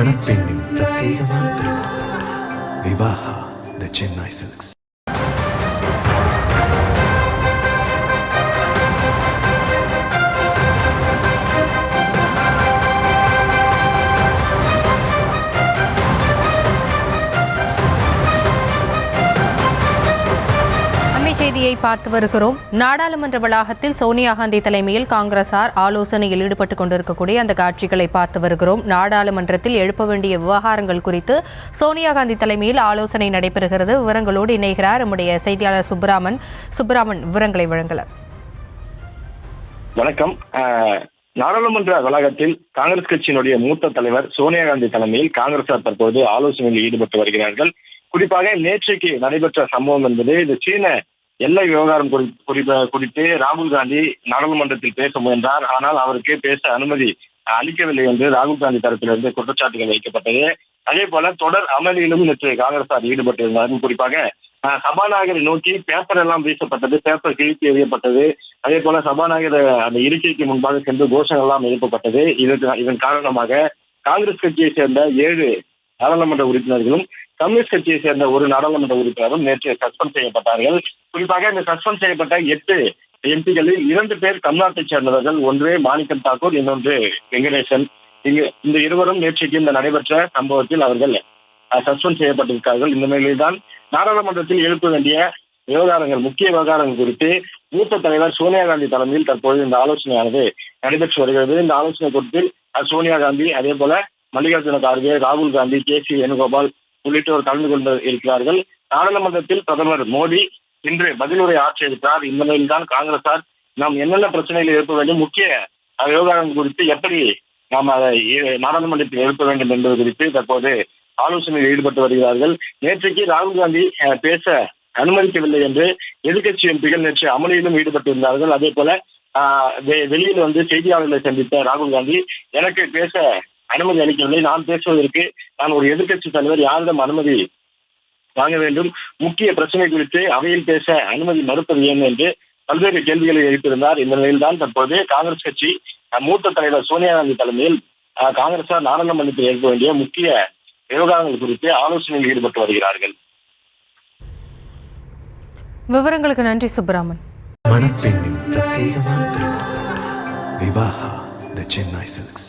மணப்பெண்ணின் பிரத்யேகமான திருமணம் விவாஹா தி சென்னை சில்க்ஸ். செய்தியை பார்த்து வருகிறோம். நாடாளுமன்ற வளாகத்தில் சோனியா காந்தி தலைமையில் காங்கிரசார் ஆலோசனையில் ஈடுபட்டுக் கொண்டிருக்கக்கூடிய அந்த காட்சிகளை பார்த்து வருகிறோம். நாடாளுமன்றத்தில் எழுப்ப வேண்டிய விவகாரங்கள் குறித்து சோனியா காந்தி தலைமையில் ஆலோசனை நடைபெறுகிறது. விவரங்களோடு இணைகிறார் நம்முடைய செய்தியாளர் சுப்பிராமன். விவரங்களை வழங்கலாம். வணக்கம். நாடாளுமன்ற வளாகத்தில் காங்கிரஸ் கட்சியினுடைய மூத்த தலைவர் சோனியா காந்தி தலைமையில் காங்கிரசார் தற்போது ஆலோசனையில் ஈடுபட்டு வருகிறார்கள். குறிப்பாக நேற்றைக்கு நடைபெற்ற சம்பவம் என்பது இந்த சீன எல்லை விவகாரம் குறித்து ராகுல் காந்தி நாடாளுமன்றத்தில் பேச முயன்றார். ஆனால் அவருக்கு பேச அனுமதி அளிக்கவில்லை என்று ராகுல் காந்தி தரப்பிலிருந்து குற்றச்சாட்டுகள் வைக்கப்பட்டது. அதே போல தொடர் அமளியிலும் நேற்று காங்கிரசார் ஈடுபட்டிருந்தார்கள். குறிப்பாக சபாநாயகரை நோக்கி பேப்பர் எல்லாம் வீசப்பட்டது, பேப்பர் கிழித்து எறியப்பட்டது. அதே போல சபாநாயகர் அந்த இருக்கைக்கு முன்பாக சென்று கோஷங்கள் எல்லாம் எழுப்பப்பட்டது. இதன் காரணமாக காங்கிரஸ் கட்சியை சேர்ந்த 7 நாடாளுமன்ற உறுப்பினர்களும் கம்யூனிஸ்ட் கட்சியை சேர்ந்த ஒரு நாடாளுமன்ற உறுப்பினரும் நேற்று சஸ்பெண்ட் செய்யப்பட்டார்கள். குறிப்பாக இந்த சஸ்பெண்ட் செய்யப்பட்ட 8 எம்பிகளில் 2 பேர் தமிழ்நாட்டை சேர்ந்தவர்கள். ஒன்று மாணிக்கம் தாக்கூர், இன்னொன்று வெங்கடேசன். இந்த இருவரும் நேற்றைக்கு இந்த நடைபெற்ற சம்பவத்தில் அவர்கள் சஸ்பெண்ட் செய்யப்பட்டிருக்கிறார்கள். இந்த நிலையில்தான் நாடாளுமன்றத்தில் எழுப்ப வேண்டிய விவகாரங்கள், முக்கிய விவகாரங்கள் குறித்து மூத்த தலைவர் சோனியா காந்தி தலைமையில் தற்போது இந்த ஆலோசனையானது நடைபெற்று வருகிறது. இந்த ஆலோசனை கூட்டத்தில் சோனியா காந்தி, அதே போல மல்லிகார்ஜுன கார்கே, ராகுல் காந்தி, KC வேணுகோபால் உள்ளிட்டோர் கலந்து கொண்டு இருக்கிறார்கள். நாடாளுமன்றத்தில் பிரதமர் மோடி இன்று பதிலுரை ஆற்றியிருக்கிறார். இந்த நிலையில்தான் காங்கிரசார் நாம் என்னென்ன பிரச்சனைகளை எழுப்ப வேண்டும், முக்கிய விவகாரங்கள் குறித்து எப்படி நாம் அதை நாடாளுமன்றத்தில் எழுப்ப வேண்டும் என்பது குறித்து தற்போது ஆலோசனையில் ஈடுபட்டு வருகிறார்கள். நேற்றைக்கு ராகுல் காந்தி பேச அனுமதிக்கவில்லை என்று எதிர்க்கட்சி எம்பிகள் நேற்று அமளியிலும் ஈடுபட்டிருந்தார்கள். அதே போல வெளியில் செய்தியாளர்களை சந்தித்த ராகுல் காந்தி, எனக்கு பேச அனுமதி அளிக்கவில்லை, நான் பேசுவதற்கு நான் ஒரு எதிர்க்கட்சி தலைவர், யாரிடம் அனுமதி வாங்க வேண்டும், முக்கிய பிரச்சனை குறித்து அவையில் பேச அனுமதி மறுப்பது ஏன் என்று பல்வேறு கேள்விகளை எழுப்பியிருந்தார். இந்த நிலையில்தான் தற்போது காங்கிரஸ் கட்சி மூத்த தலைவர் சோனியா காந்தி தலைமையில் காங்கிரசார் நாடாளுமன்றத்தில் எழுப்ப வேண்டிய முக்கிய விவகாரங்கள் குறித்து ஆலோசனையில் ஈடுபட்டு வருகிறார்கள். விவரங்களுக்கு நன்றி சுப்பிராமன். மணப்பெண்ணின் பிரத்யேகமான திருமணம் விவாஹா தி சென்னை சில்க்ஸ்.